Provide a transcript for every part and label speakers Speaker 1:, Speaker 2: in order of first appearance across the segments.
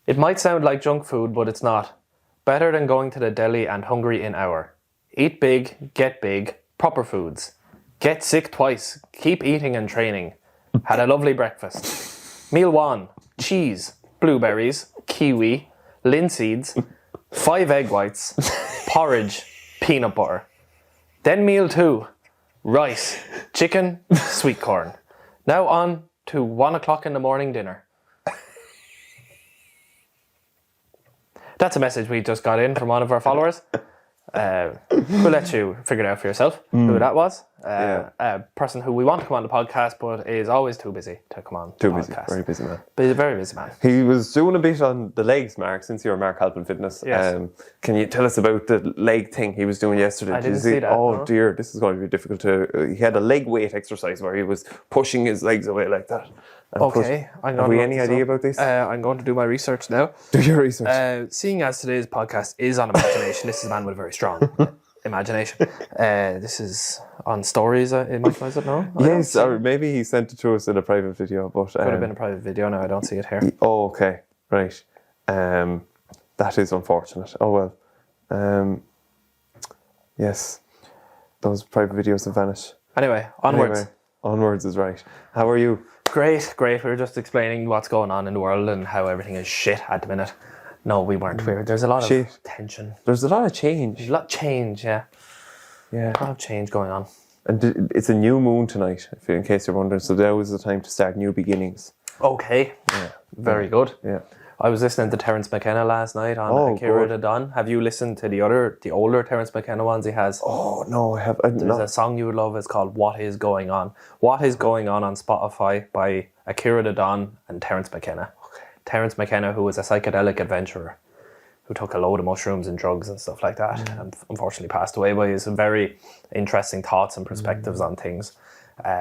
Speaker 1: It might sound like junk food, but it's not. Better than going to the deli and hungry in hour. Eat big, get big, proper foods. Get sick twice, keep eating and training. Had a lovely breakfast. Meal 1, cheese, blueberries, kiwi, linseeds, 5 egg whites, porridge, peanut butter. Then meal 2, rice, chicken, sweet corn. Now on to 1 o'clock in the morning dinner. That's a message we just got in from one of our followers. We'll let you figure it out for yourself who that was. A person who we want to come on the podcast but is always too busy to come on the podcast.
Speaker 2: Very busy man.
Speaker 1: But he's a very busy man.
Speaker 2: He was doing a bit on the legs, Mark, since you're Mark Halpin Fitness.
Speaker 1: Yes.
Speaker 2: Can you tell us about the leg thing he was doing yesterday?
Speaker 1: I didn't see that.
Speaker 2: Oh dear, this is going to be difficult to... He had a leg weight exercise where he was pushing his legs away like that.
Speaker 1: Okay.
Speaker 2: Have we any idea about this?
Speaker 1: I'm going to do my research now.
Speaker 2: Do your research.
Speaker 1: Seeing as today's podcast is on imagination, this is a man with a very strong imagination. This is on stories, was it? No?
Speaker 2: Yes, or maybe he sent it to us in a private video. But
Speaker 1: could have been a private video, now I don't see it here.
Speaker 2: Oh, okay. Right. That is unfortunate. Oh well. Yes. Those private videos have vanished.
Speaker 1: Anyway, onwards.
Speaker 2: Onwards is right. How are you?
Speaker 1: Great. We were just explaining what's going on in the world and how everything is shit at the minute. No, we weren't. There's a lot of tension.
Speaker 2: There's a lot of change.
Speaker 1: There's a lot of change, yeah.
Speaker 2: Yeah.
Speaker 1: A lot of change going on.
Speaker 2: And it's a new moon tonight, in case you're wondering. So now is the time to start new beginnings.
Speaker 1: Okay. Yeah. Very good.
Speaker 2: Yeah.
Speaker 1: I was listening to Terence McKenna last night on Akira the Don. Have you listened to the older Terence McKenna ones he has?
Speaker 2: Oh, no, I have.
Speaker 1: There's a song you would love. It's called What Is Going On. What Is Going On Spotify by Akira the Don and Terence McKenna. Okay. Terence McKenna, who was a psychedelic adventurer who took a load of mushrooms and drugs and stuff like that, and unfortunately passed away, but he has some very interesting thoughts and perspectives on things.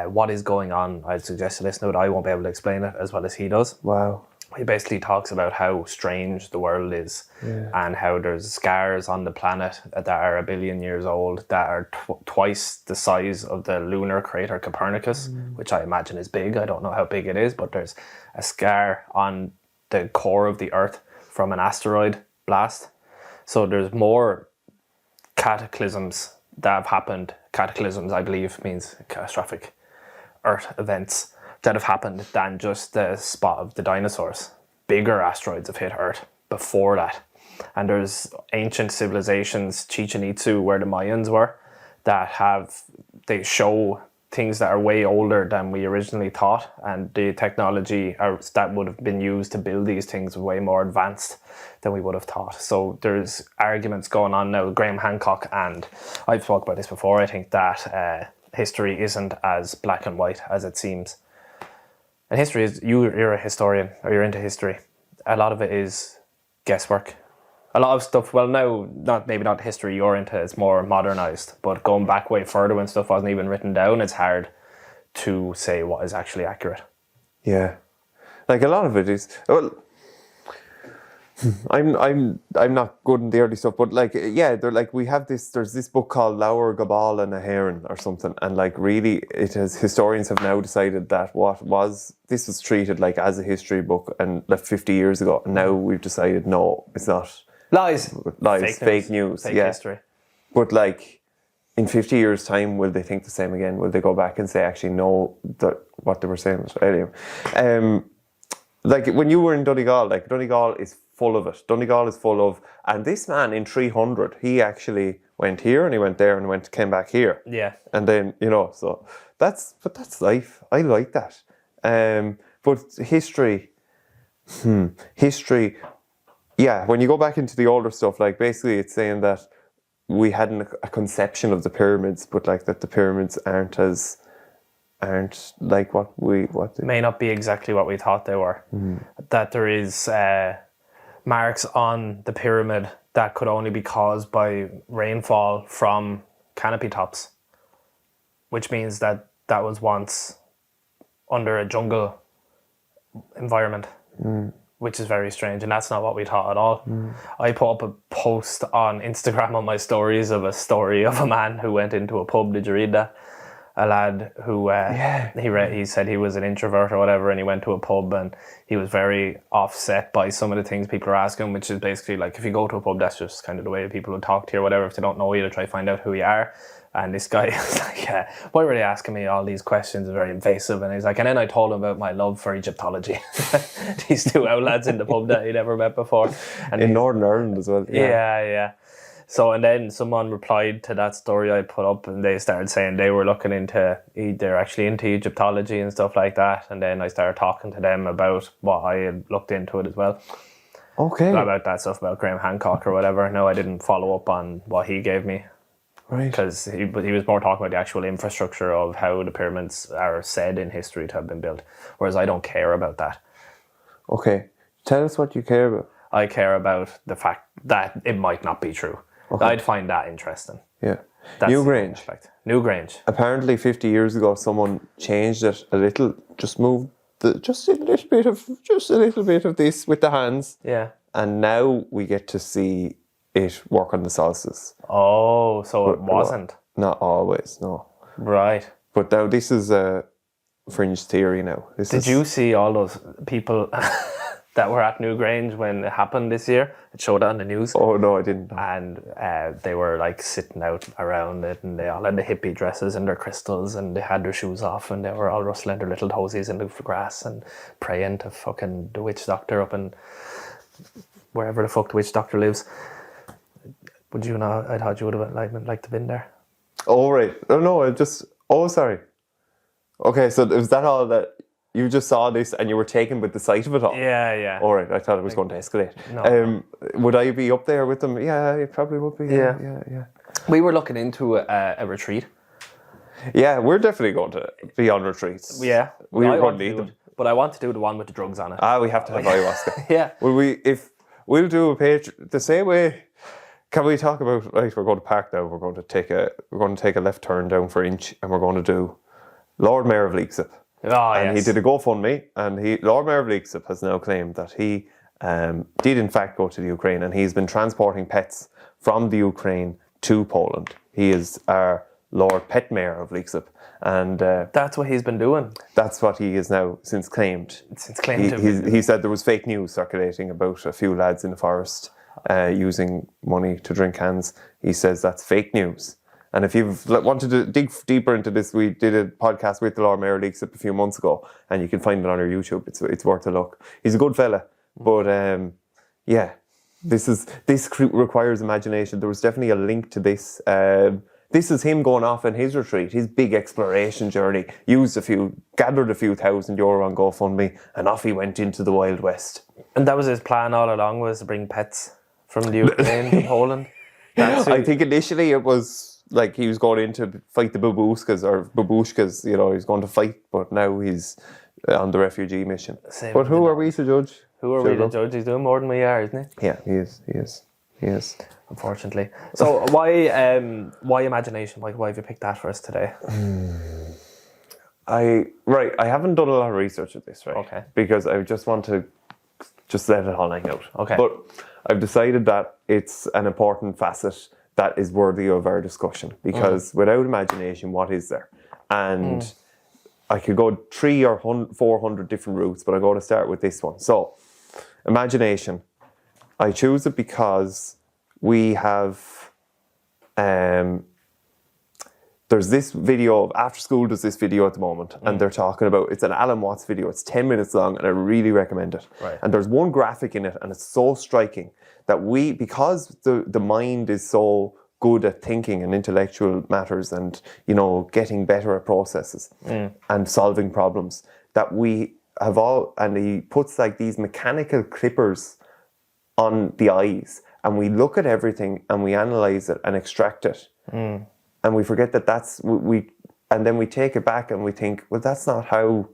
Speaker 1: What is going on? I'd suggest to listen to it. I won't be able to explain it as well as he does.
Speaker 2: Wow.
Speaker 1: He basically talks about how strange the world is and how there's scars on the planet that are 1 billion years old that are twice the size of the lunar crater Copernicus, which I imagine is big. I don't know how big it is, but there's a scar on the core of the Earth from an asteroid blast. So there's more cataclysms that have happened. Cataclysms, I believe, means catastrophic Earth events that have happened than just the spot of the dinosaurs. Bigger asteroids have hit Earth before that. And there's ancient civilizations, Chichen Itza, where the Mayans were, they show things that are way older than we originally thought, and the technology that would have been used to build these things was way more advanced than we would have thought. So there's arguments going on now. Graham Hancock, and I've spoken about this before, I think that history isn't as black and white as it seems. And history is, you're a historian, or you're into history. A lot of it is guesswork. A lot of stuff, well now, maybe not history you're into, it's more modernized, but going back way further when stuff wasn't even written down, it's hard to say what is actually accurate.
Speaker 2: Yeah. Like a lot of it is, well, I'm not good in the early stuff, but like, yeah, they're like, there's this book called Laur Gabal and a Heron or something, and like really historians have now decided that this was treated like as a history book and like 50 years ago, and now we've decided no, it's not.
Speaker 1: Lies,
Speaker 2: fake news,
Speaker 1: fake history.
Speaker 2: But like, in 50 years' time, will they think the same again? Will they go back and say, actually, no, that what they were saying was right? Anyway, like when you were in Donegal, like Donegal is full of it. Donegal is full of, and this man in 300, he actually went here and he went there and came back here.
Speaker 1: Yeah.
Speaker 2: And then, so that's life. I like that. But history, yeah, when you go back into the older stuff, like basically it's saying that we had a conception of the pyramids, but like that the pyramids aren't like what they
Speaker 1: may not be exactly what we thought they were. That there is marks on the pyramid that could only be caused by rainfall from canopy tops, which means that was once under a jungle environment. Which is very strange, and that's not what we thought at all. I put up a post on Instagram on my stories of a story of a man who went into a pub. Did you read that? a lad who he said he was an introvert or whatever, and he went to a pub and he was very offset by some of the things people are asking, which is basically like, if you go to a pub, that's just kind of the way people will talk to you or whatever. If they don't know you, they try to find out who you are. And this guy was like, why were they asking me all these questions? Very invasive. And he's like, and then I told him about my love for Egyptology. These two out lads in the pub that he'd never met before. And
Speaker 2: in Northern Ireland as well.
Speaker 1: Yeah. So, and then someone replied to that story I put up, and they started saying they were looking into, they're actually into Egyptology and stuff like that. And then I started talking to them about what I had looked into it as well.
Speaker 2: Okay.
Speaker 1: About that stuff about Graham Hancock or whatever. No, I didn't follow up on what he gave me.
Speaker 2: Right.
Speaker 1: Because he was more talking about the actual infrastructure of how the pyramids are said in history to have been built. Whereas I don't care about that.
Speaker 2: Okay. Tell us what you care about.
Speaker 1: I care about the fact that it might not be true. Okay. I'd find that interesting.
Speaker 2: Yeah.
Speaker 1: That's
Speaker 2: Newgrange.
Speaker 1: Newgrange.
Speaker 2: Apparently 50 years ago someone changed it a little, just moved just a little bit of this with the hands.
Speaker 1: Yeah.
Speaker 2: And now we get to see it work on the solstice.
Speaker 1: Oh, so it wasn't?
Speaker 2: Not always, no.
Speaker 1: Right.
Speaker 2: But now this is a fringe theory now.
Speaker 1: Did you see all those people that were at Newgrange when it happened this year? It showed on the news.
Speaker 2: Oh, no, I didn't.
Speaker 1: And they were like sitting out around it, and they all had the hippie dresses and their crystals, and they had their shoes off, and they were all rustling their little toesies in the grass and praying to fucking the witch doctor up in wherever the fuck the witch doctor lives. Would you know? I thought you would have liked to have been there.
Speaker 2: Oh, right. Oh, no, sorry. Okay, so was that all that you just saw this and you were taken with the sight of it all?
Speaker 1: Yeah.
Speaker 2: All right, I thought it was going to escalate.
Speaker 1: No.
Speaker 2: Would I be up there with them? Yeah, it probably would be. Yeah.
Speaker 1: We were looking into a retreat.
Speaker 2: Yeah, we're definitely going to be on retreats.
Speaker 1: Yeah.
Speaker 2: We're going to need them.
Speaker 1: But I want to do the one with the drugs on it.
Speaker 2: We have to have ayahuasca.
Speaker 1: Yeah.
Speaker 2: We'll do a page the same way. Can we talk about, right, we're going to park now, we're going to take a left turn down for Inch, and we're going to do Lord Mayor of Leixip. And he did a GoFundMe, and Lord Mayor of Leixip has now claimed that he did in fact go to the Ukraine, and he's been transporting pets from the Ukraine to Poland. He is our Lord Pet Mayor of Leixip, and
Speaker 1: that's what he's been doing.
Speaker 2: That's what he is now since claimed. He said there was fake news circulating about a few lads in the forest using money to drink cans. He says that's fake news. And if you've wanted to dig deeper into this, we did a podcast with the Lord Mayor of Leixip a few months ago, and you can find it on our YouTube. It's worth a look. He's a good fella, but this requires imagination. There was definitely a link to this. This is him going off on his retreat, his big exploration journey. Gathered a few €1,000 on GoFundMe, and off he went into the Wild West.
Speaker 1: And that was his plan all along, was to bring pets from the Ukraine to Poland.
Speaker 2: I think initially it was like he was going in to fight the babushkas, he was going to fight, but now he's on the refugee mission. But who are we to judge?
Speaker 1: Who are we to judge? He's doing more than we are, isn't he?
Speaker 2: Yeah, he is.
Speaker 1: Unfortunately. So why imagination? Why have you picked that for us today?
Speaker 2: I haven't done a lot of research with this, right?
Speaker 1: Okay.
Speaker 2: Because I just want to let it all hang out.
Speaker 1: Okay.
Speaker 2: But I've decided that it's an important facet that is worthy of our discussion, because without imagination, what is there? And I could go 300 or 400 different routes, but I'm going to start with this one. So, imagination. I choose it because we have, there's this video, After School does this video at the moment, and they're talking about, it's an Alan Watts video, it's 10 minutes long, and I really recommend it.
Speaker 1: Right.
Speaker 2: And there's one graphic in it, and it's so striking that because the mind is so good at thinking and intellectual matters and, getting better at processes and solving problems, that we have and he puts like these mechanical clippers on the eyes, and we look at everything and we analyze it and extract it. And we forget that and then we take it back and we think, well, that's not how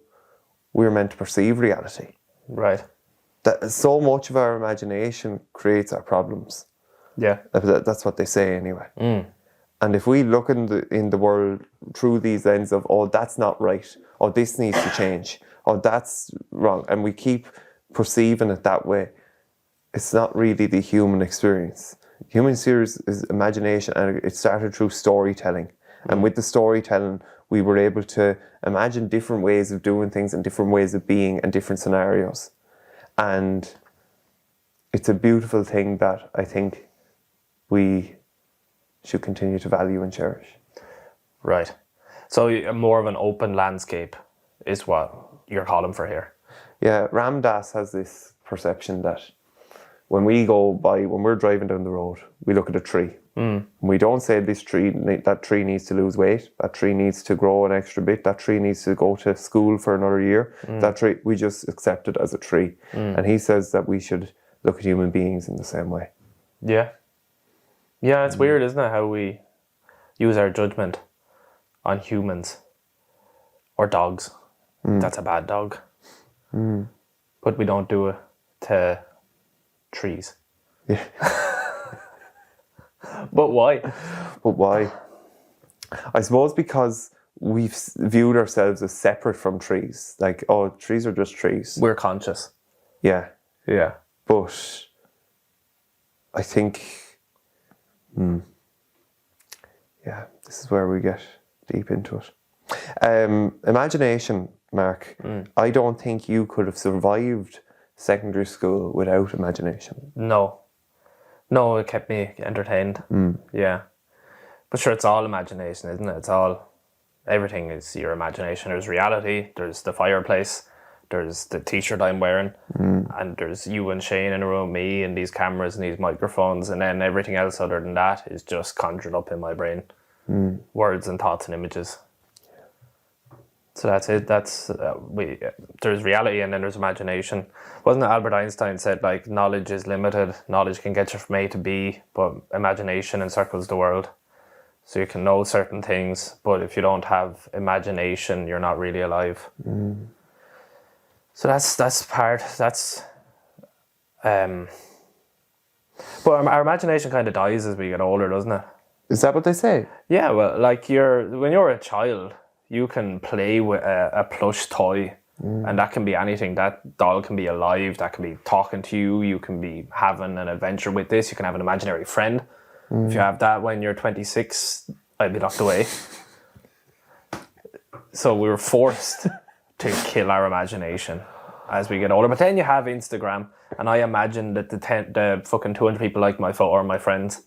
Speaker 2: we're meant to perceive reality.
Speaker 1: Right.
Speaker 2: That so much of our imagination creates our problems.
Speaker 1: Yeah.
Speaker 2: That's what they say anyway. And if we look in the world through these lenses of, oh, that's not right, or this needs to change, or that's wrong, and we keep perceiving it that way, it's not really the human experience. Human experience is imagination, and it started through storytelling. And with the storytelling, we were able to imagine different ways of doing things and different ways of being and different scenarios. And it's a beautiful thing that I think we should continue to value and cherish.
Speaker 1: Right. So more of an open landscape is what you're calling for here.
Speaker 2: Yeah, Ram Dass has this perception that when we're driving down the road, we look at a tree. We don't say that tree needs to lose weight, that tree needs to grow an extra bit, that tree needs to go to school for another year. That tree, we just accept it as a tree. And he says that we should look at human beings in the same way.
Speaker 1: Yeah. Yeah, it's weird, isn't it, how we use our judgment on humans or dogs. That's a bad dog. But we don't do it to trees.
Speaker 2: Yeah.
Speaker 1: But why?
Speaker 2: But why? I suppose because we've viewed ourselves as separate from trees. Like, oh, trees are just trees.
Speaker 1: We're conscious.
Speaker 2: Yeah.
Speaker 1: Yeah.
Speaker 2: But I think, this is where we get deep into it. Imagination, Mark. I don't think you could have survived secondary school without imagination.
Speaker 1: No, it kept me entertained. Yeah. But sure, it's all imagination, isn't it? Everything is your imagination. There's reality, there's the fireplace, there's the t-shirt I'm wearing, and there's you and Shane in a room, me and these cameras and these microphones, and then everything else other than that is just conjured up in my brain. Words and thoughts and images. So that's it. There's reality and then there's imagination. Wasn't it Albert Einstein said, like, knowledge is limited, knowledge can get you from A to B, but imagination encircles the world. So you can know certain things, but if you don't have imagination, you're not really alive. So that's part. But our imagination kind of dies as we get older, doesn't it?
Speaker 2: Is that what they say?
Speaker 1: Yeah, well, like when you're a child, you can play with a plush toy, and that can be anything. That doll can be alive, that can be talking to you, you can be having an adventure with this, you can have an imaginary friend. If you have that when you're 26, I'd be locked away. So we were forced to kill our imagination as we get older. But then you have Instagram, and I imagine that the fucking 200 people like my photo are my friends,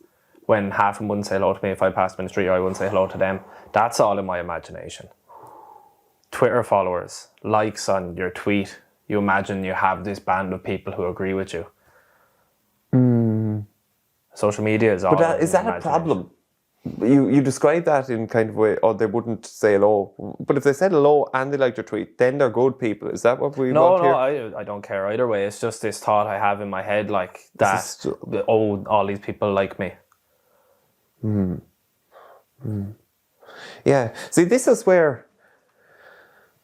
Speaker 1: when half of them wouldn't say hello to me if I passed them in the street, or I wouldn't say hello to them. That's all in my imagination. Twitter followers, likes on your tweet. You imagine you have this band of people who agree with you. Social media is all.
Speaker 2: But is that a problem? You describe that in kind of a way, they wouldn't say hello. But if they said hello and they liked your tweet, then they're good people. Is that what we want here?
Speaker 1: No, I don't care either way. It's just this thought I have in my head, like that, all these people like me.
Speaker 2: Yeah. See, this is where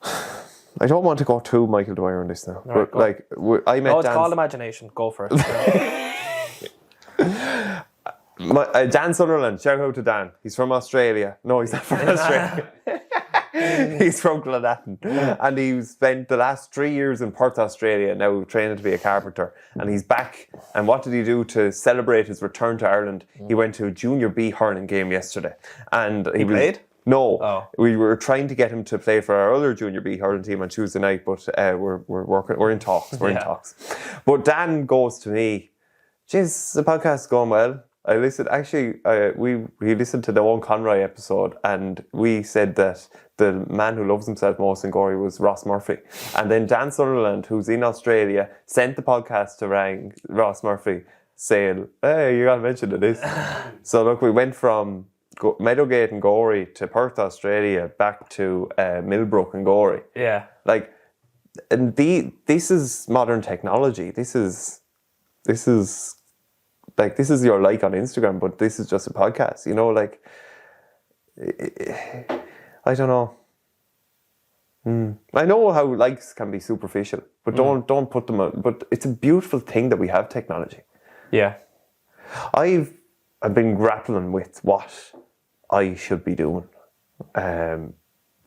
Speaker 2: I don't want to go too Michael Dwyer on this now.
Speaker 1: All right,
Speaker 2: but like, I met
Speaker 1: it's called imagination. Go for it.
Speaker 2: Dan Sutherland, shout out to Dan. He's from Australia. No, he's not from Australia. He's from Glenathan. And he spent the last 3 years in Perth, Australia, now training to be a carpenter. And he's back. And what did he do to celebrate his return to Ireland? He went to a Junior B hurling game yesterday. And he
Speaker 1: played?
Speaker 2: No.
Speaker 1: Oh.
Speaker 2: We were trying to get him to play for our other Junior B hurling team on Tuesday night, but we're in talks. We're in talks. But Dan goes to me, "Jeez, the podcast is going well." I listened. Actually, we listened to the Owen Conroy episode, and we said that the man who loves himself most in Gorey was Ross Murphy. And then Dan Sutherland, who's in Australia, sent the podcast to Ross Murphy, saying, "Hey, you got to mention this." So look, we went from Meadowgate and Gorey to Perth, Australia, back to Millbrook and Gorey.
Speaker 1: Yeah,
Speaker 2: like, and this is modern technology. This is your like on Instagram, but this is just a podcast, you know, like, I don't know. I know how likes can be superficial, but don't put them on, but it's a beautiful thing that we have technology.
Speaker 1: Yeah.
Speaker 2: I've been grappling with what I should be doing,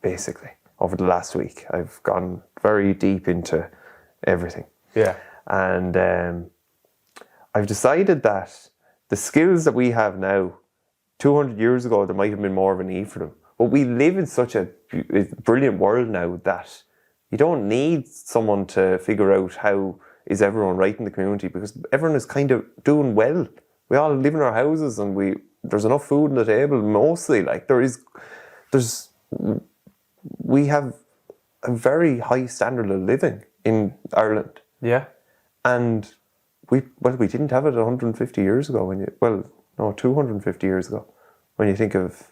Speaker 2: basically, over the last week. I've gone very deep into everything.
Speaker 1: Yeah.
Speaker 2: And, I've decided that the skills that we have now, 200 years ago, there might have been more of a need for them. But we live in such a brilliant world now that you don't need someone to figure out how is everyone right in the community, because everyone is kind of doing well. We all live in our houses and there's enough food on the table, mostly. Like we have a very high standard of living in Ireland.
Speaker 1: Yeah.
Speaker 2: And we didn't have it 150 years ago 250 years ago. When you think of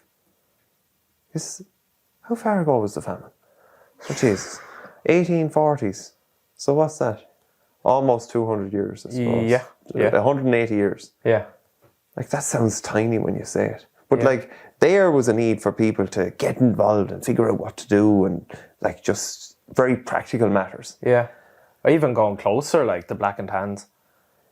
Speaker 2: how far ago was the famine? Oh Jesus. 1840s. So what's that? Almost 200 years, I suppose.
Speaker 1: Yeah.
Speaker 2: 180 years.
Speaker 1: Yeah.
Speaker 2: Like, that sounds tiny when you say it. But like, there was a need for people to get involved and figure out what to do, and like just very practical matters.
Speaker 1: Yeah. Or even going closer, like the black and tans.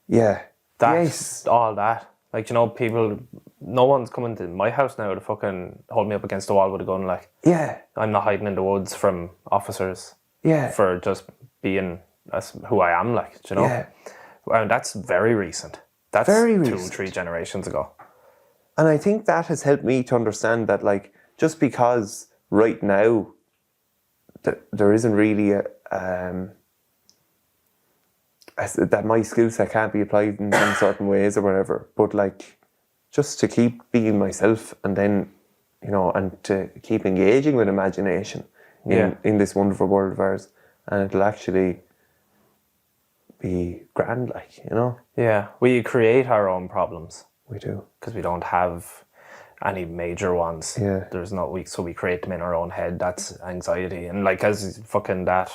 Speaker 2: Yeah.
Speaker 1: That's all that. Like, you know, people, no one's coming to my house now to fucking hold me up against the wall with a gun. Like,
Speaker 2: Yeah.
Speaker 1: I'm not hiding in the woods from officers.
Speaker 2: Yeah.
Speaker 1: For just being who I am, like, you know.
Speaker 2: Yeah.
Speaker 1: And that's very recent. That's
Speaker 2: Very
Speaker 1: 2-3 generations ago.
Speaker 2: And I think that has helped me to understand that, like, just because right now there isn't really that my skill set can't be applied in some certain ways or whatever, but like, just to keep being myself, and then, you know, and to keep engaging with imagination in this wonderful world of ours, and it'll actually be grand, like, you know.
Speaker 1: Yeah, we create our own problems
Speaker 2: We do.
Speaker 1: because we don't have any major ones.
Speaker 2: Yeah.
Speaker 1: There's no so we create them in our own head. That's anxiety. And like, as fucking that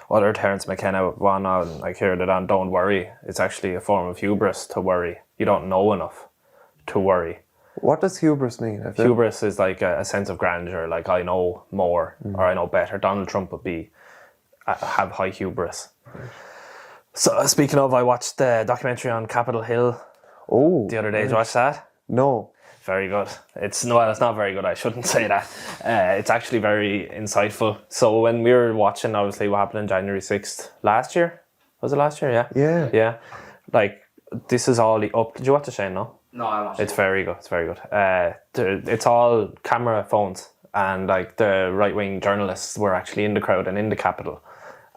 Speaker 1: other Terence McKenna one on, like, here that on Don't Worry, it's actually a form of hubris to worry. You don't know enough to worry.
Speaker 2: What does hubris mean?
Speaker 1: Hubris is like a sense of grandeur, like, I know more or I know better. Donald Trump would be have high hubris. So speaking of, I watched the documentary on Capitol Hill the other day. Did you watch that?
Speaker 2: No.
Speaker 1: Very good. It's not very good. I shouldn't say that. It's actually very insightful. So when we were watching, obviously, what happened on January 6th last year, was it last year? Yeah. Yeah. Like, this is all the up. Did you watch the Shane? No.
Speaker 3: No, I watched
Speaker 1: It's very good. It's very good. It's all camera phones, and like the right wing journalists were actually in the crowd and in the Capitol.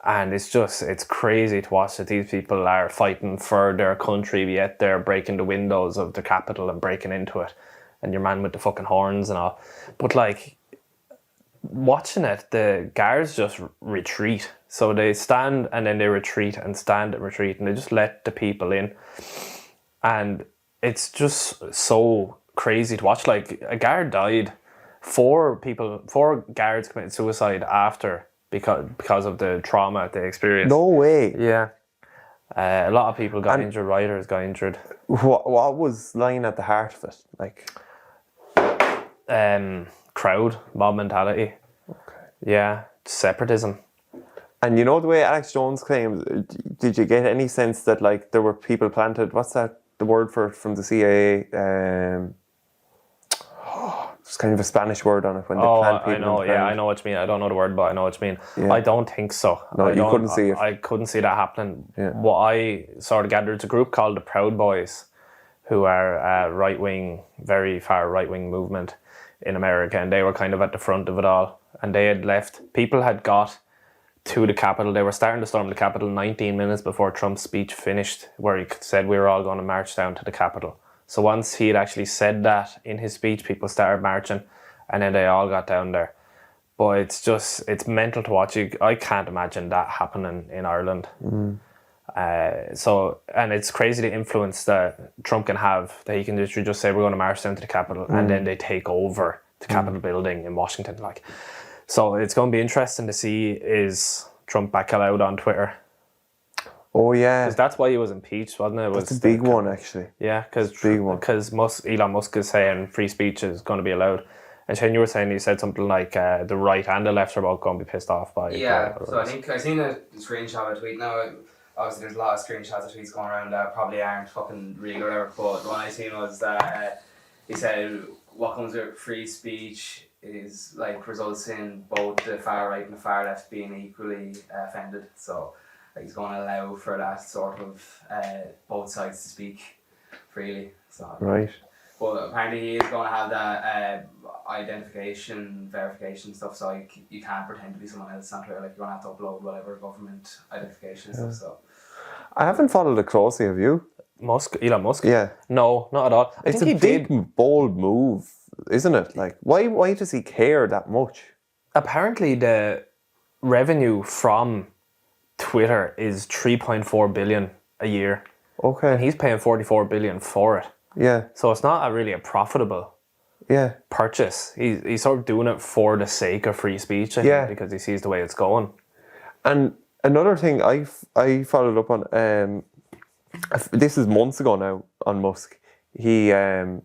Speaker 1: And it's crazy to watch that these people are fighting for their country, yet they're breaking the windows of the Capitol and breaking into it. And your man with the fucking horns and all. But like, watching it, the guards just retreat. So they stand and then they retreat and stand and retreat, and they just let the people in. And it's just so crazy to watch. Like, a guard died. 4 guards committed suicide after because of the trauma they experienced.
Speaker 2: No way.
Speaker 1: Yeah. A lot of people got injured. Rioters got injured.
Speaker 2: What was lying at the heart of it? Like,
Speaker 1: crowd, mob mentality.
Speaker 2: okay.
Speaker 1: Yeah, separatism.
Speaker 2: And you know the way Alex Jones claims, did you get any sense that, like, there were people planted, what's that, the word for it from the CIA? It's kind of a Spanish word on it when they plant people.
Speaker 1: I know, I know what you mean. I don't know the word, but I know what you mean.
Speaker 2: Yeah.
Speaker 1: I don't think so.
Speaker 2: No, you couldn't see it.
Speaker 1: I couldn't see that happening.
Speaker 2: Yeah.
Speaker 1: What I sort of gathered, it's a group called the Proud Boys, who are a right-wing, very far right-wing movement in America, and they were kind of at the front of it all. And they had left. People had got to the Capitol. They were starting to storm the Capitol 19 minutes before Trump's speech finished, where he said we were all going to march down to the Capitol. So once he had actually said that in his speech, people started marching, and then they all got down there. But it's mental to watch. I can't imagine that happening in Ireland. And it's crazy the influence that Trump can have, that he can literally just say we're going to march down to the Capitol, and then they take over the Capitol building in Washington. Like, so it's going to be interesting to see, is Trump back allowed on Twitter?
Speaker 2: Oh yeah,
Speaker 1: Because that's why he was impeached, wasn't it?
Speaker 2: it's a big one actually.
Speaker 1: Yeah,
Speaker 2: big one.
Speaker 1: because Elon Musk is saying free speech is going to be allowed. And Shane, you were saying, you said something like the right and the left are both going to be pissed off by.
Speaker 3: Yeah, so I think I've seen a screenshot of a tweet now. Obviously, there's a lot of screenshots of tweets going around that probably aren't fucking real or whatever. But the one I seen was that he said what comes with free speech is like results in both the far right and the far left being equally offended. So like, he's going to allow for that sort of both sides to speak freely. So
Speaker 2: Right.
Speaker 3: But apparently he is going to have that verification stuff, so you can't pretend to be someone else on Twitter. Like, you're going to have to upload whatever government identification stuff. So
Speaker 2: I haven't followed it closely, have you?
Speaker 1: Elon Musk?
Speaker 2: Yeah.
Speaker 1: No, not at all.
Speaker 2: It's a big, bold move, isn't it? Like, why does he care that much?
Speaker 1: Apparently the revenue from Twitter is 3.4 billion a year.
Speaker 2: Okay.
Speaker 1: And he's paying 44 billion for it.
Speaker 2: Yeah.
Speaker 1: So it's not really a profitable purchase. He's sort of doing it for the sake of free speech, I think, because he sees the way it's going.
Speaker 2: And another thing I followed up on, this is months ago now, on Musk. He, the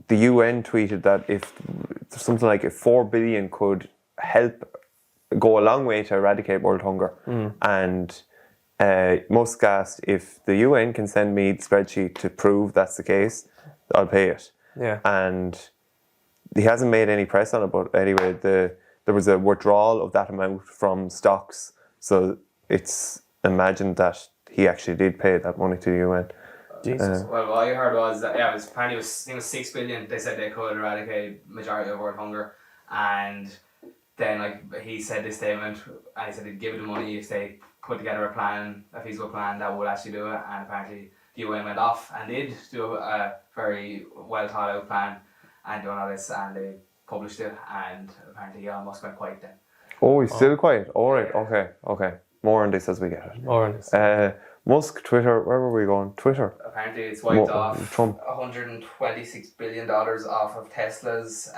Speaker 2: UN tweeted that if 4 billion could help go a long way to eradicate world hunger. And Musk asked, if the UN can send me the spreadsheet to prove that's the case, I'll pay it.
Speaker 1: Yeah.
Speaker 2: And he hasn't made any press on it, but anyway, there was a withdrawal of that amount from stocks. So it's imagined that he actually did pay that money to the UN.
Speaker 1: Jesus.
Speaker 3: Well, what I heard was that apparently it was 6 billion. They said they could eradicate majority of world hunger, and then he said this statement, and he said he'd give it the money if they put together a feasible plan that would actually do it. And apparently the UN went off and did do a very well thought out plan and doing all this, and they published it, and apparently Elon Musk went quiet then.
Speaker 2: Oh, he's still quiet. All right. Okay. More on this as we get it.
Speaker 1: More on this.
Speaker 2: Musk, Twitter, where were we going? Twitter.
Speaker 3: Apparently it's wiped off
Speaker 2: Trump.
Speaker 3: $126 billion off of Tesla's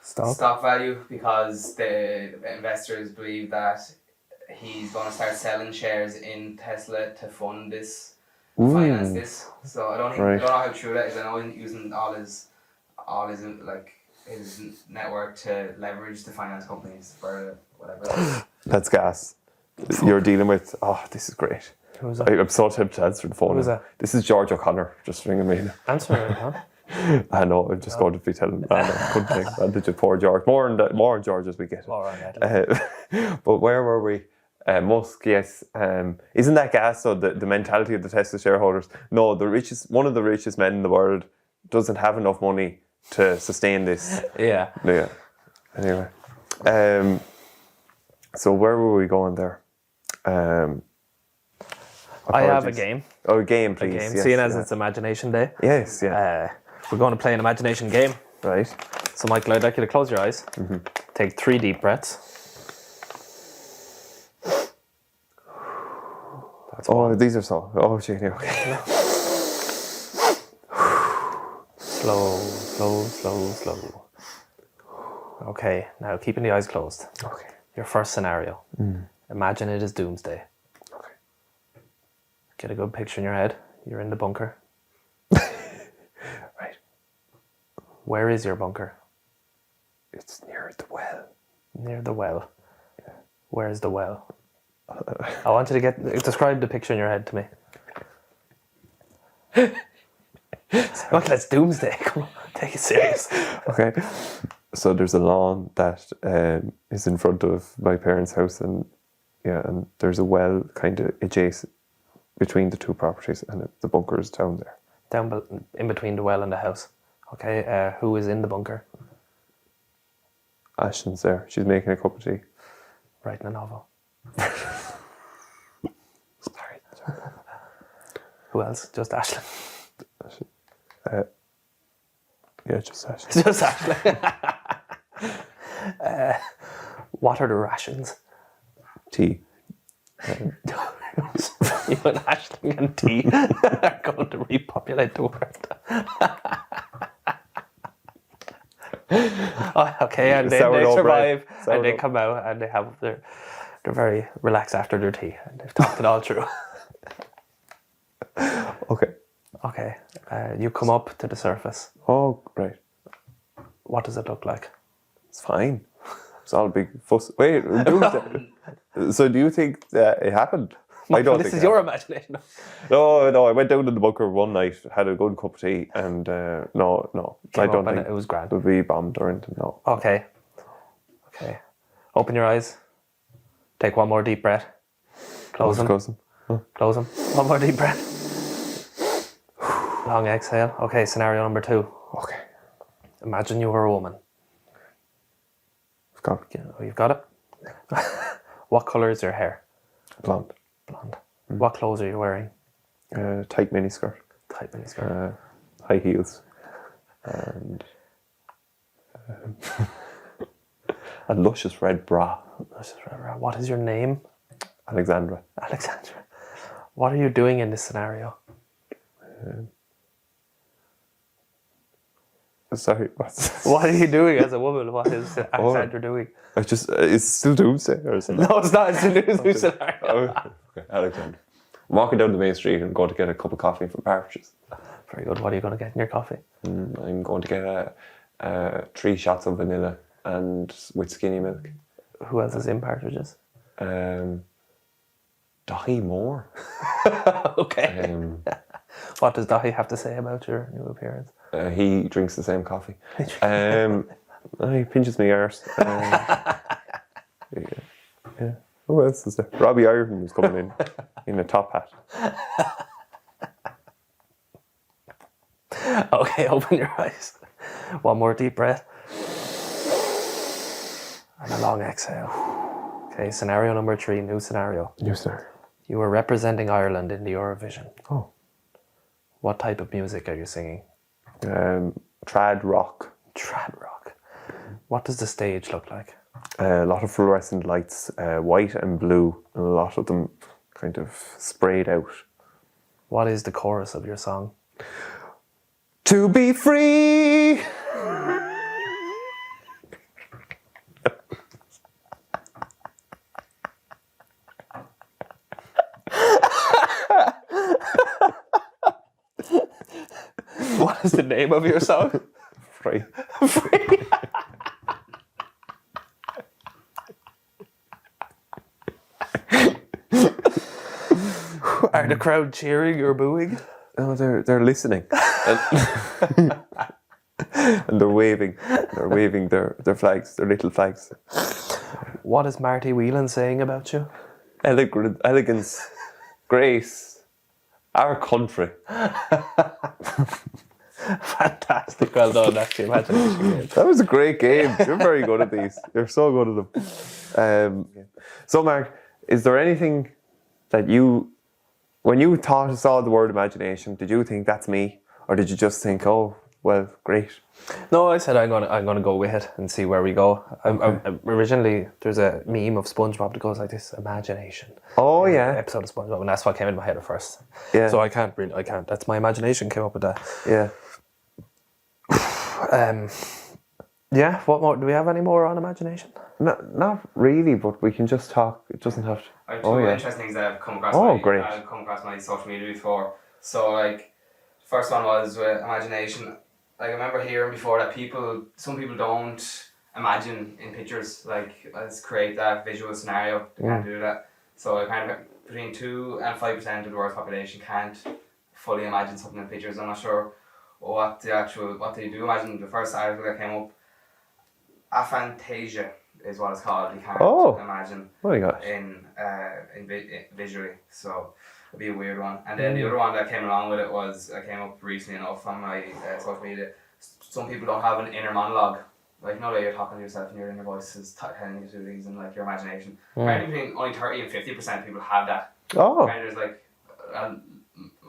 Speaker 1: Stock
Speaker 3: value, because the investors believe that he's going to start selling shares in Tesla to fund this, finance this. So I don't know how true that is. I know he's using all his network to leverage the finance companies for whatever.
Speaker 2: That's gas. You're dealing with. Oh, this is great.
Speaker 1: Who's that?
Speaker 2: I'm so tempted to answer the phone.
Speaker 1: Who's that?
Speaker 2: This is George O'Connor just ringing me.
Speaker 1: Answer it, huh?
Speaker 2: I know. I'm just going to be telling. I couldn't take advantage of poor George. More on George as we get it.
Speaker 1: All right.
Speaker 2: But where were we? Musk, yes. Isn't that gas? So the mentality of the Tesla shareholders. No, one of the richest men in the world doesn't have enough money to sustain this.
Speaker 1: Yeah.
Speaker 2: Anyway, so where were we going there?
Speaker 1: I have a game.
Speaker 2: Oh, a game, please.
Speaker 1: A game.
Speaker 2: Yes,
Speaker 1: Seeing as it's Imagination Day.
Speaker 2: Yes, yeah.
Speaker 1: We're going to play an imagination game.
Speaker 2: Right.
Speaker 1: So, Michael, I'd like you to close your eyes. Mm-hmm. Take 3 deep breaths.
Speaker 2: These are so. Oh, gee, okay.
Speaker 1: Slow. Okay, now keeping the eyes closed.
Speaker 2: Okay.
Speaker 1: Your first scenario. Imagine it is doomsday.
Speaker 2: Okay.
Speaker 1: Get a good picture in your head. You're in the bunker.
Speaker 2: Right.
Speaker 1: Where is your bunker?
Speaker 2: It's near the well.
Speaker 1: Near the well.
Speaker 2: Yeah.
Speaker 1: Where's the well? I want you to describe the picture in your head to me. Look, that's doomsday. Come on, take it serious.
Speaker 2: Okay. So there's a lawn that is in front of my parents' house, and there's a well kind of adjacent between the two properties, and the bunker is down there.
Speaker 1: Down in between the well and the house. Okay, who is in the bunker?
Speaker 2: Ashton's there. She's making a cup of tea.
Speaker 1: Writing a novel.
Speaker 2: Sorry.
Speaker 1: Who else? Just Ashley.
Speaker 2: Just Ashley.
Speaker 1: Just Ashley. What are the rations?
Speaker 2: Tea.
Speaker 1: You and Ashley and tea are going to repopulate the world. Okay, and then they survive, and they come out, and they're very relaxed after their tea, and they've talked it all through. Okay, you come up to the surface.
Speaker 2: Oh, right.
Speaker 1: What does it look like?
Speaker 2: It's fine. It's all a big fuss. Wait, so do you think that it happened? I don't think
Speaker 1: this is your imagination.
Speaker 2: No, I went down to the bunker one night, had a good cup of tea, and no, I don't think
Speaker 1: it was grand.
Speaker 2: It would be bombed or anything, no.
Speaker 1: Okay. Open your eyes. Take one more deep breath. Close them.
Speaker 2: Huh?
Speaker 1: Close them. One more deep breath. Long exhale. Okay, scenario number 2.
Speaker 2: Okay.
Speaker 1: Imagine you were a woman.
Speaker 2: I've got
Speaker 1: Oh, you've got it? What colour is your hair?
Speaker 2: blonde.
Speaker 1: Blonde. What clothes are you wearing?
Speaker 2: Tight miniskirt.
Speaker 1: Tight miniskirt.
Speaker 2: High heels. And a luscious red bra.
Speaker 1: What is your name?
Speaker 2: Alexandra.
Speaker 1: Alexandra. What are you doing in this scenario?
Speaker 2: Sorry, what's...
Speaker 1: What are you doing as a woman? What is Alexandra doing?
Speaker 2: I just... It's still doomsday, or is it?
Speaker 1: No, it's not. It's a new scenario.
Speaker 2: Oh, okay. Alexandra. I'm walking down the main street and going to get a cup of coffee from Partridges.
Speaker 1: Very good. What are you going to get in your coffee?
Speaker 2: I'm going to get 3 shots of vanilla and with skinny milk.
Speaker 1: Who else is in Partridges?
Speaker 2: Dahi Moore.
Speaker 1: Okay. What does Dahi have to say about your new appearance?
Speaker 2: He drinks the same coffee. He pinches me arse. Yeah. Who else is there? Robbie Ireton was coming in a top hat.
Speaker 1: Okay, open your eyes. One more deep breath. And a long exhale. Okay, scenario number 3, new scenario.
Speaker 2: New scenario.
Speaker 1: You are representing Ireland in the Eurovision.
Speaker 2: Oh.
Speaker 1: What type of music are you singing?
Speaker 2: Trad rock.
Speaker 1: Trad rock. What does the stage look like?
Speaker 2: A lot of fluorescent lights, white and blue, and a lot of them kind of sprayed out.
Speaker 1: What is the chorus of your song?
Speaker 2: To be free!
Speaker 1: What is the name of your song?
Speaker 2: Free.
Speaker 1: Free. Are the crowd cheering or booing?
Speaker 2: Oh, they're listening. And they're waving. They're waving their flags, their little flags.
Speaker 1: What is Marty Whelan saying about you?
Speaker 2: Elegance, grace, our country.
Speaker 1: Fantastic. Well done. That's the imagination game.
Speaker 2: That was a great game. You're very good at these. You're so good at them. So, Mark, is there anything that you, when you saw the word imagination, did you think that's me, or did you just think, oh, well, great?
Speaker 1: No, I said I'm gonna go with it and see where we go. Originally, there's a meme of SpongeBob that goes like this: imagination.
Speaker 2: Oh yeah,
Speaker 1: episode of SpongeBob, and that's what came into my head at first.
Speaker 2: Yeah.
Speaker 1: So I can't. That's my imagination came up with that.
Speaker 2: Yeah.
Speaker 1: Yeah. What more? Do we have any more on imagination?
Speaker 2: Not really, but we can just talk. It doesn't have to.
Speaker 3: Two interesting things that have come across. I've come across my social media before. So like, first one was with imagination. Like I remember hearing before that some people don't imagine in pictures. Like let's create that visual scenario. They can't do that. So kind of between 2 and 5% of the world's population can't fully imagine something in pictures. I'm not sure what they do imagine. The first article that came up, aphantasia is what it's called. You can't imagine in visually. So it'd be a weird one. And then the other one that came along with it came up recently enough on my social media. Some people don't have an inner monologue. Like, no way you're talking to yourself and your inner voice is telling you to do things and like your imagination. Between only 30 and 50% of people have that.
Speaker 2: Oh.
Speaker 3: And there's like,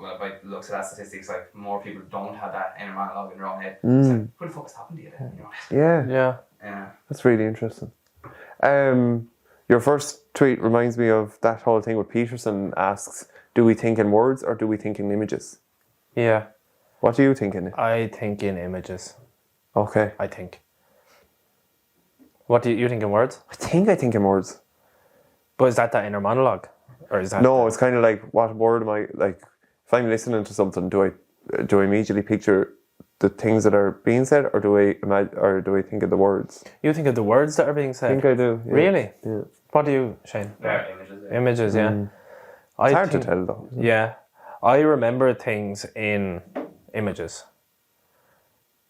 Speaker 3: well, by the looks of that statistics, like more people don't have that inner monologue in their own head. It's like, who the fuck is talking to you then? You know?
Speaker 2: Yeah. That's really interesting. Your first tweet reminds me of that whole thing with Peterson asks, do we think in words or do we think in images?
Speaker 1: Yeah.
Speaker 2: What do you think in it?
Speaker 1: I think in images.
Speaker 2: Okay.
Speaker 1: I think. What do you think in words?
Speaker 2: I think in words.
Speaker 1: But is that inner monologue? Or is that...
Speaker 2: No, it's kind of like, what word am I, like, if I'm listening to something, do I immediately picture the things that are being said, or do I think of the words?
Speaker 1: You think of the words that are being said?
Speaker 2: I think I do. Yeah.
Speaker 1: Really?
Speaker 2: Yeah.
Speaker 1: What do you, Shane?
Speaker 3: Yeah, images. Yeah.
Speaker 1: Images, yeah.
Speaker 2: It's hard to tell though.
Speaker 1: Yeah. I remember things in images.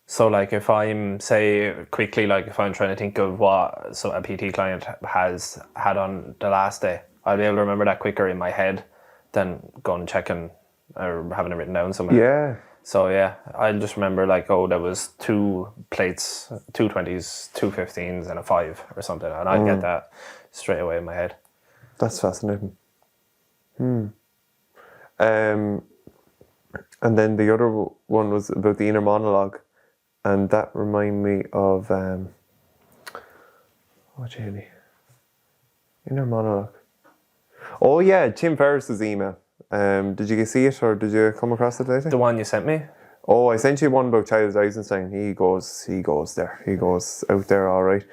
Speaker 1: So like if I'm, say, quickly, like if I'm trying to think of what a PT client has had on the last day, I'll be able to remember that quicker in my head than going and checking or having it written down somewhere.
Speaker 2: Yeah.
Speaker 1: So yeah, I just remember like, oh, there was 2 plates, 2 20s, 2 15s, and a 5 or something, and I'd get that straight away in my head.
Speaker 2: That's fascinating. And then the other one was about the inner monologue, and that reminded me of Jamie? Inner monologue. Oh yeah, Tim Ferriss's email. Did you see it, or did you come across it later?
Speaker 1: The one you sent me?
Speaker 2: Oh, I sent you one about Charles Eisenstein. He goes there. He goes out there, all right.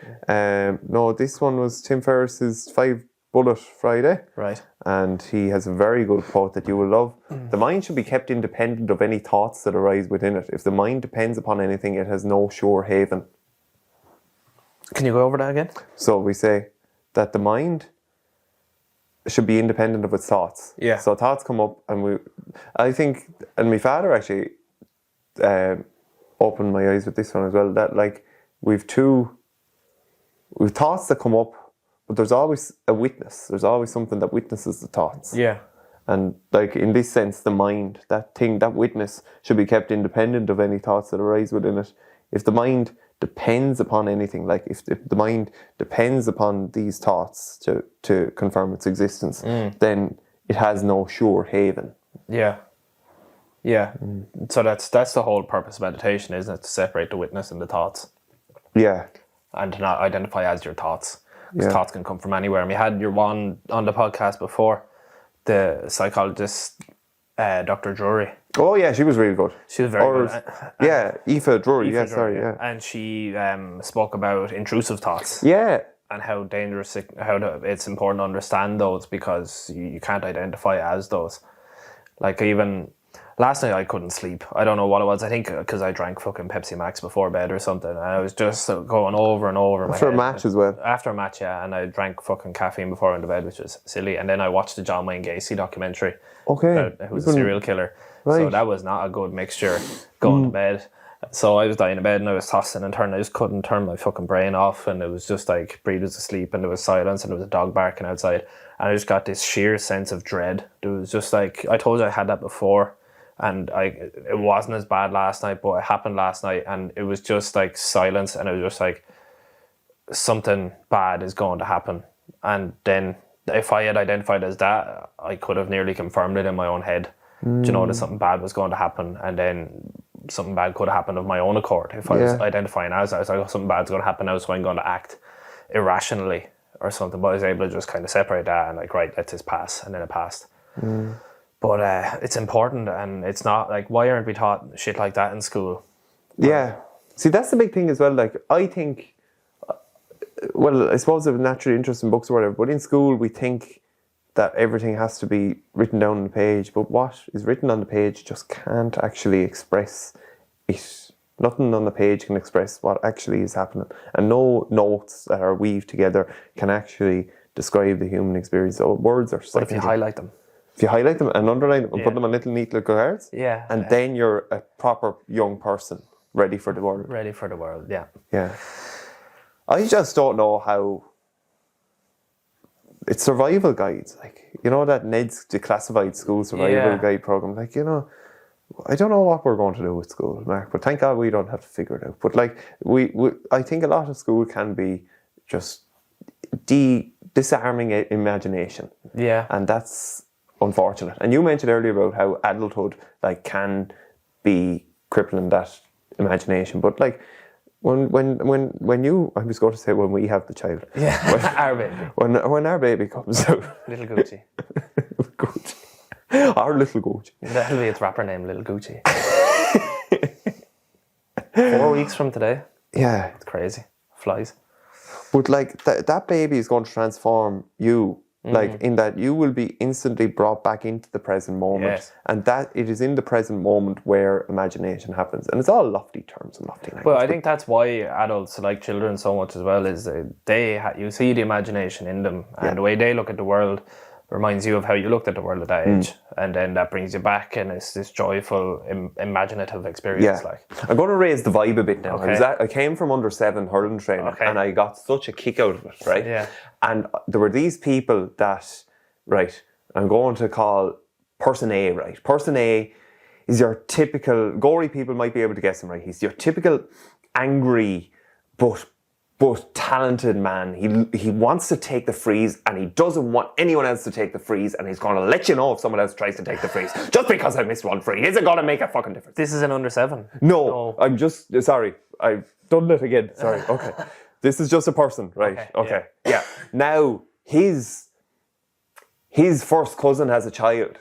Speaker 2: No, this one was Tim Ferriss's 5 Bullet Friday.
Speaker 1: Right.
Speaker 2: And he has a very good quote that you will love. The mind should be kept independent of any thoughts that arise within it. If the mind depends upon anything, it has no sure haven.
Speaker 1: Can you go over that again?
Speaker 2: So we say that the mind should be independent of its thoughts.
Speaker 1: Yeah.
Speaker 2: So thoughts come up, and I think, and my father actually opened my eyes with this one as well, that like we've thoughts that come up, but there's always a witness. There's always something that witnesses the thoughts.
Speaker 1: Yeah.
Speaker 2: And like in this sense, the mind, that thing, that witness should be kept independent of any thoughts that arise within it. If the mind depends upon anything, like if the mind depends upon these thoughts to confirm its existence, then it has no sure haven.
Speaker 1: Yeah. Yeah. So that's the whole purpose of meditation, isn't it? To separate the witness and the thoughts.
Speaker 2: Yeah.
Speaker 1: And to not identify as your thoughts. Because
Speaker 2: Yeah.
Speaker 1: thoughts can come from anywhere. And we had your one on the podcast before, the psychologist, Dr. Drury.
Speaker 2: Oh yeah, she was really good.
Speaker 1: She was very good.
Speaker 2: Yeah, Aoife Drury. Yeah,
Speaker 1: Drury,
Speaker 2: sorry. Yeah.
Speaker 1: And she spoke about intrusive thoughts.
Speaker 2: Yeah.
Speaker 1: And how dangerous, it's important to understand those, because you can't identify as those. Like even last night I couldn't sleep. I don't know what it was. I think because I drank fucking Pepsi Max before bed or something. And I was just going over and over. in my
Speaker 2: After a
Speaker 1: head.
Speaker 2: match as well.
Speaker 1: After a match, yeah. And I drank fucking caffeine before I went to bed, which was silly. And then I watched the John Wayne Gacy documentary.
Speaker 2: Okay.
Speaker 1: Who was a serial killer. So
Speaker 2: Right.
Speaker 1: that was not a good mixture going to bed. So I was dying in bed and I was tossing and turning. I just couldn't turn my fucking brain off, and it was just like Breed was asleep and there was silence and there was a dog barking outside, and I just got this sheer sense of dread. It was just like, I told you I had that before, and it wasn't as bad last night, but it happened last night, and it was just like silence, and it was just like something bad is going to happen. And then if I had identified as that, I could have nearly confirmed it in my own head. Do you know that something bad was going to happen, and then something bad could have happened of my own accord. If I was identifying as, I was like, oh, something bad's going to happen now, so I'm going to act irrationally or something. But I was able to just kind of separate that and like, right, let this pass, and then it passed. But it's important, and it's not like, why aren't we taught shit like that in school?
Speaker 2: Yeah. See, that's the big thing as well. Like, I think, well, I suppose I have a natural interest in books or whatever, but in school we think that everything has to be written down on the page, but what is written on the page just can't actually express it. Nothing on the page can express what actually is happening, and no notes that are weaved together can actually describe the human experience. So words are
Speaker 1: But if you highlight them.
Speaker 2: If you highlight them and underline them and put them on little neat little cards, and then you're a proper young person ready for the world.
Speaker 1: Ready for the world, yeah.
Speaker 2: Yeah. I just don't know how. It's survival guides, like, you know, that Ned's Declassified School Survival Guide program. Like, you know, I don't know what we're going to do with school, Mark, but thank God we don't have to figure it out. But like, I think a lot of school can be just disarming imagination.
Speaker 1: Yeah.
Speaker 2: And that's unfortunate. And you mentioned earlier about how adulthood like can be crippling that imagination, but like, when you, I was going to say when we have the child.
Speaker 1: Yeah, our baby.
Speaker 2: When our baby comes out.
Speaker 1: Little Gucci.
Speaker 2: Gucci. Our little Gucci.
Speaker 1: That'll be its rapper name, Little Gucci. 4 weeks from today.
Speaker 2: Yeah.
Speaker 1: It's crazy. Flies.
Speaker 2: But like, that baby is going to transform you. Like, in that you will be instantly brought back into the present moment. Yes. And that it is in the present moment where imagination happens. And it's all lofty terms and lofty language.
Speaker 1: Well, I think that's why adults like children so much as well, is you see the imagination in them, and the way they look at the world reminds you of how you looked at the world at that age, and then that brings you back, and it's this joyful, imaginative experience. Like,
Speaker 2: I'm going to raise the vibe a bit now.
Speaker 1: Okay.
Speaker 2: I came from under 7 hurling training, and I got such a kick out of it, right?
Speaker 1: Yeah.
Speaker 2: And there were these people that, right, I'm going to call person A, right? Person A He's your typical, gory people might be able to guess him right. He's your typical angry but talented man. He wants to take the freeze and he doesn't want anyone else to take the freeze, and he's going to let you know if someone else tries to take the freeze. Just because I missed one free isn't going to make a fucking difference.
Speaker 1: This is an under 7.
Speaker 2: No, I'm just, sorry, I've done it again. Sorry, okay. This is just a person, right? Okay. Yeah. Now, his first cousin has a child,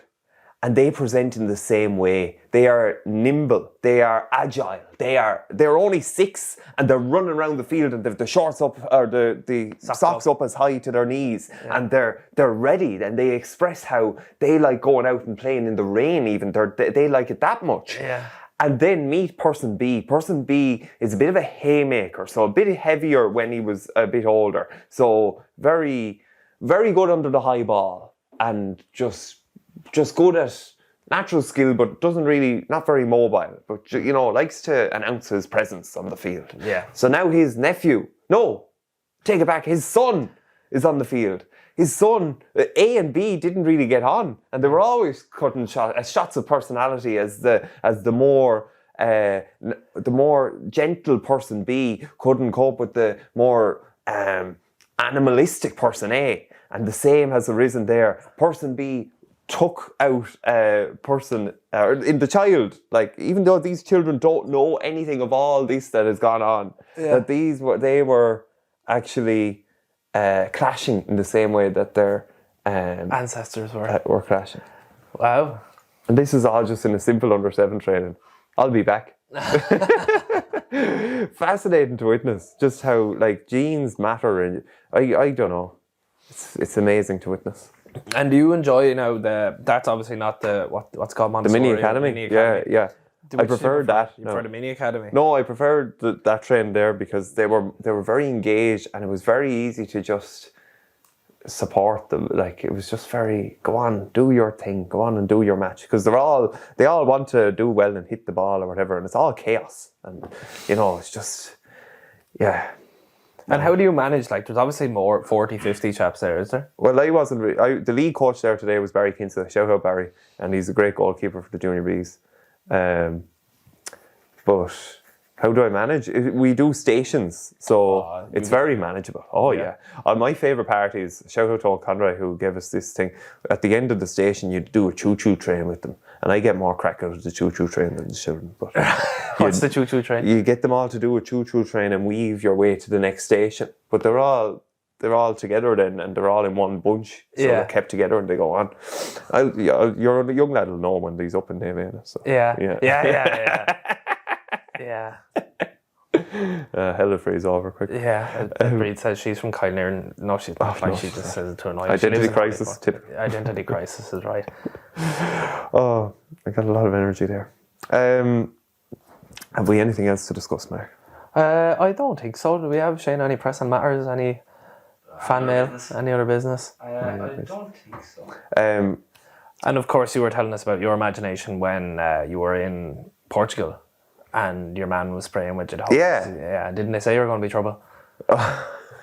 Speaker 2: and they present in the same way. They are nimble, they are agile, they're only 6 and they're running around the field and they've the shorts up or the socks up as high to their knees, and they're ready, and they express how they like going out and playing in the rain even. They like it that much.
Speaker 1: Yeah.
Speaker 2: And then meet person B. Person B is a bit of a haymaker, so a bit heavier when he was a bit older. So very, very good under the high ball, and just good at natural skill, but not very mobile, but likes to announce his presence on the field.
Speaker 1: Yeah.
Speaker 2: So now his nephew, take it back, his son is on the field. His son, A and B, didn't really get on, and they were always cutting shots of personality as the more gentle person B couldn't cope with the more animalistic person A, and the same has arisen there. Person B took out person in the child, like, even though these children don't know anything of all this that has gone on, that they were actually clashing in the same way that their
Speaker 1: ancestors
Speaker 2: were clashing.
Speaker 1: Wow.
Speaker 2: And this is all just in a simple under 7 training. I'll be back. Fascinating to witness just how like genes matter, and I don't know. It's amazing to witness.
Speaker 1: And do you enjoy that's obviously not the what's called Montessori,
Speaker 2: the mini academy? Yeah. I preferred that.
Speaker 1: You prefer the mini academy?
Speaker 2: No, I preferred that training there because they were very engaged, and it was very easy to just support them. Like, it was just very, go on, do your thing, go on and do your match, because they all want to do well and hit the ball or whatever, and it's all chaos, and it's just
Speaker 1: And how do you manage, like, there's obviously more 40, 50 chaps there, is there?
Speaker 2: Well, I wasn't the lead coach there today was Barry Kinsella. Shout out Barry, and he's a great goalkeeper for the junior Bs. But how do I manage? We do stations, so it's very manageable. Oh yeah. My favourite part is, shout out to old Conroy who gave us this thing. At the end of the station, you do a choo-choo train with them, and I get more crack out of the choo-choo train than the children. But
Speaker 1: what's the choo-choo train?
Speaker 2: You get them all to do a choo-choo train and weave your way to the next station. But they're all together then, and they're all in one bunch, so they're kept together and they go on. Your young lad will know when he's up in there, so
Speaker 1: Yeah.
Speaker 2: Hella phrase over quick.
Speaker 1: Yeah, Breed says she's from Kylenair, and no, she's not. She just says it to annoy.
Speaker 2: Identity crisis.
Speaker 1: Identity crisis is right.
Speaker 2: Oh, I got a lot of energy there. Have we anything else to discuss, Mark?
Speaker 1: I don't think so. Do we have, Shane, any press and matters? Any fan mail? Any other business?
Speaker 3: I don't think so.
Speaker 1: And of course, you were telling us about your imagination when you were in Portugal and your man was spraying with it. Yeah. Didn't they say you were going to be trouble?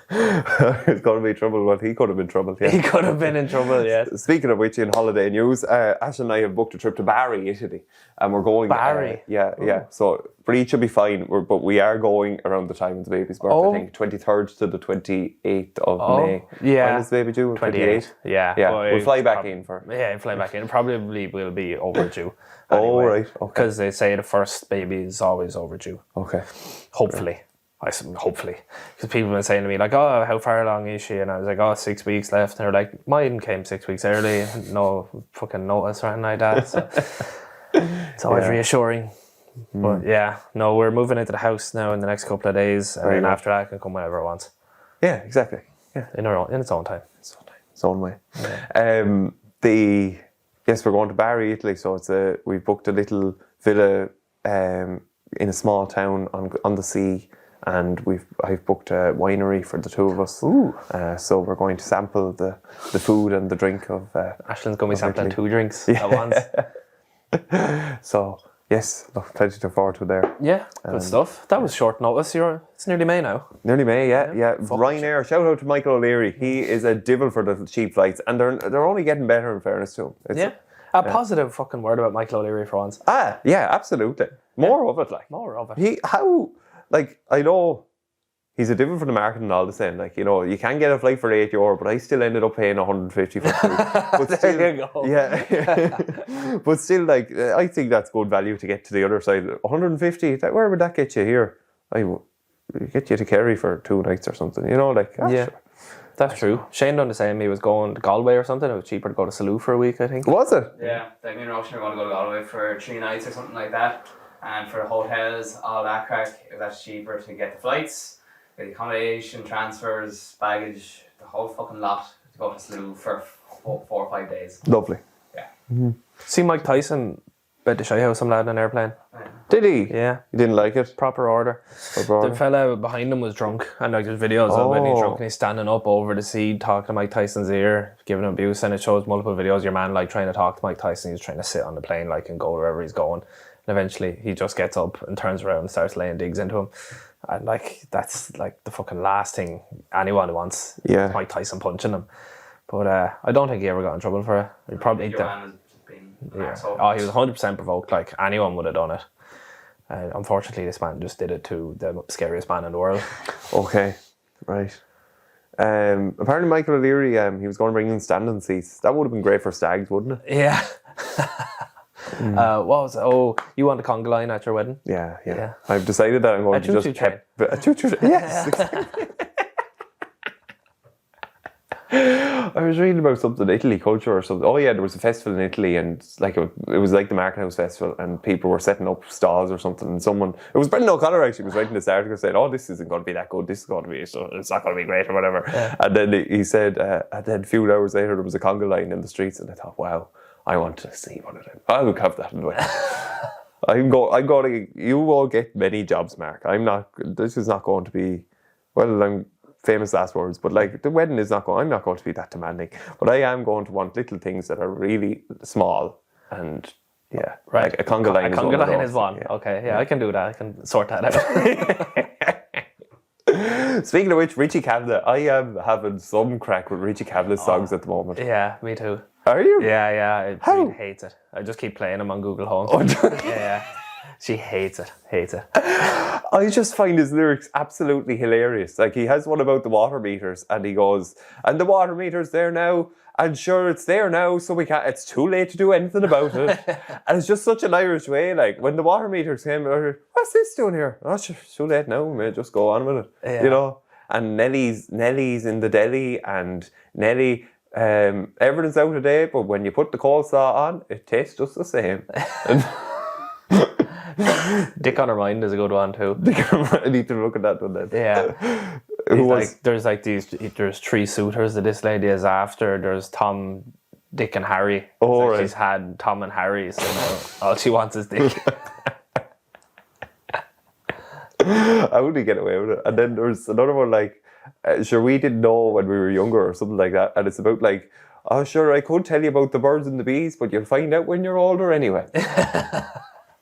Speaker 2: It's going to be trouble. Well, he could have been trouble. Yeah.
Speaker 1: He could have been in trouble. Yeah.
Speaker 2: Speaking of which, in holiday news, Ash and I have booked a trip to Bari, Italy, and we're going.
Speaker 1: Bari.
Speaker 2: Yeah. So Breed should be fine, but we are going around the time of the baby's birth. I think 23rd to the 28th of May.
Speaker 1: Yeah.
Speaker 2: When is the baby due?
Speaker 1: 28th. Yeah.
Speaker 2: We'll fly back in for.
Speaker 1: Yeah, fly back in. Probably will be overdue.
Speaker 2: Oh, right. Okay.
Speaker 1: Because they say the first baby is always overdue.
Speaker 2: Okay.
Speaker 1: Hopefully. Hopefully. Because people have been saying to me, like, oh, how far along is she? And I was like, 6 weeks left. And they're like, mine came 6 weeks early. No fucking notice or anything like that. So it's always reassuring. But we're moving into the house now in the next couple of days. And then after that, I can come whenever I want.
Speaker 2: Yeah, exactly. Yeah.
Speaker 1: In its own time.
Speaker 2: Its own way. Yeah. Yes, we're going to Bari, Italy. So we've booked a little villa in a small town on the sea. And I've booked a winery for the two of us. Ooh. So we're going to sample the food and the drink of
Speaker 1: Ashlyn's going to be sampling 2 drinks at once.
Speaker 2: So yes, plenty to look forward to there.
Speaker 1: Yeah, good stuff. That was short notice. It's nearly May now.
Speaker 2: Nearly May, yeah. Ryanair, shout out to Michael O'Leary. He is a devil for the cheap flights, and they're only getting better, in fairness to him.
Speaker 1: A positive fucking word about Michael O'Leary for once.
Speaker 2: Yeah, absolutely. More of it, like.
Speaker 1: More of it.
Speaker 2: I know he's a different from the market and all the same. Like, you can get a flight for €8, but I still ended up paying 150 for two. But
Speaker 1: There
Speaker 2: still,
Speaker 1: you go.
Speaker 2: Yeah. But still, like, I think that's good value to get to the other side. 150, where would that get you here? Get you to Kerry for 2 nights or something, like.
Speaker 1: Yeah.
Speaker 2: Sure.
Speaker 1: That's true. Shane done the same. He was going to Galway or something. It was cheaper to go to Salou for a week, I think.
Speaker 2: Was it?
Speaker 3: Yeah, like me and Roshan are going to go to Galway for 3 nights or something like that. And for hotels, all that crack, it was actually cheaper to get the flights, the accommodation, transfers, baggage, the whole fucking lot to go to Salou for 4 or 5 days.
Speaker 2: Lovely.
Speaker 3: Yeah.
Speaker 2: Mm-hmm.
Speaker 1: See Mike Tyson bed to show you how some lad on an airplane.
Speaker 2: Did he?
Speaker 1: Yeah.
Speaker 2: You didn't like it?
Speaker 1: Proper order. The fella behind him was drunk, and like there's videos of when he's drunk and he's standing up over the seat talking to Mike Tyson's ear, giving him abuse, and it shows multiple videos. Your man like trying to talk to Mike Tyson, he's trying to sit on the plane like and go wherever he's going, and eventually he just gets up and turns around and starts laying digs into him, and like that's like the fucking last thing anyone wants.
Speaker 2: Yeah.
Speaker 1: Mike Tyson punching him, but I don't think he ever got in trouble for it. He probably
Speaker 3: Your man has been an arsehole.
Speaker 1: Oh, he was 100% provoked. Like anyone would have done it. Unfortunately, this man just did it to the scariest man in the world.
Speaker 2: Okay, right. Apparently, Michael O'Leary, he was going to bring in standing seats. That would have been great for stags, wouldn't it?
Speaker 1: Yeah. What was it? Oh, you want a conga line at your wedding?
Speaker 2: Yeah. I've decided that I'm going to just a choo-choo train. Yes, exactly. I was reading about something, Italy culture or something. Oh yeah, there was a festival in Italy, and like it was like the Market House Festival, and people were setting up stalls or something. And it was Brendan O'Connor actually was writing this article saying, "Oh, this isn't going to be that good. This is going to be so it's not going to be great or whatever." Yeah. And then he said, and then a few hours later there was a conga line in the streets, and I thought, wow, I want to see one of them. I would have that in the way. I'm going to. You won't get many jobs, Mark. I'm not. This is not going to be. Well, I'm. Famous last words, but like the wedding is I'm not going to be that demanding, but I am going to want little things that are really small, and yeah,
Speaker 1: right.
Speaker 2: Like a conga line
Speaker 1: is one. Yeah. Okay, yeah, I can do that. I can sort that
Speaker 2: out. Speaking of which, Richie Cavilla, I am having some crack with Richie Cavilla's songs at the moment.
Speaker 1: Yeah, me too.
Speaker 2: Are you?
Speaker 1: Yeah.
Speaker 2: How?
Speaker 1: She hates it. I just keep playing them on Google Home.
Speaker 2: Oh,
Speaker 1: yeah. She hates it.
Speaker 2: I just find his lyrics absolutely hilarious. Like he has one about the water meters, and he goes, "And the water meter's there now, and sure it's there now, so we can't. It's too late to do anything about it." And it's just such an Irish way. Like when the water meters came, what's this doing here? Oh, sure, it's too late now. We may just go on with it.
Speaker 1: Yeah.
Speaker 2: And Nelly's in the deli, and Nelly. Everything's out of date, but when you put the coleslaw on, it tastes just the same.
Speaker 1: Dick on Her Mind is a good one too.
Speaker 2: I need to look at that one then.
Speaker 1: Yeah. There's 3 suitors that this lady is after. There's Tom, Dick and Harry.
Speaker 2: Oh, right.
Speaker 1: She's had Tom and Harry, so now all she wants is Dick.
Speaker 2: How would he get away with it? And then there's another one like, sure, we didn't know when we were younger or something like that. And it's about like, oh sure, I could tell you about the birds and the bees, but you'll find out when you're older anyway.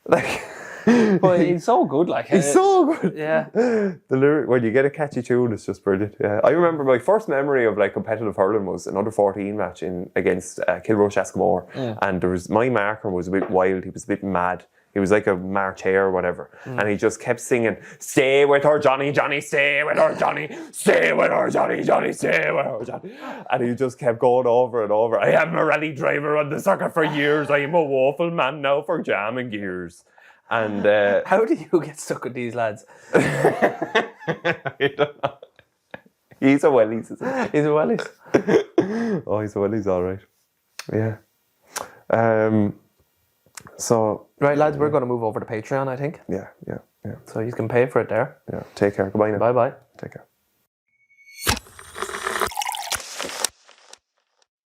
Speaker 2: Like...
Speaker 1: But he's so good, like
Speaker 2: he's so good.
Speaker 1: Yeah,
Speaker 2: the lyric when you get a catchy tune, it's just brilliant. Yeah, I remember my first memory of like competitive hurling was an under-14 match against Kilrush Eskimore, and my marker was a bit wild. He was a bit mad. He was like a March Hare or whatever, and he just kept singing, "Stay with her, Johnny, Johnny, stay with her, Johnny, stay with her, Johnny, Johnny, stay with her, Johnny." And he just kept going over and over. "I am a rally driver on the circuit for years. I am a woeful man now for jamming gears." And
Speaker 1: how do you get stuck with these lads?
Speaker 2: I don't know. He's a wellies.
Speaker 1: He's a wellies.
Speaker 2: Oh, he's a wellies, all right. Yeah. So
Speaker 1: right, lads, we're going to move over to Patreon, I think.
Speaker 2: Yeah.
Speaker 1: So you can pay for it there.
Speaker 2: Yeah. Take care. Goodbye now.
Speaker 1: Bye.
Speaker 2: Take care.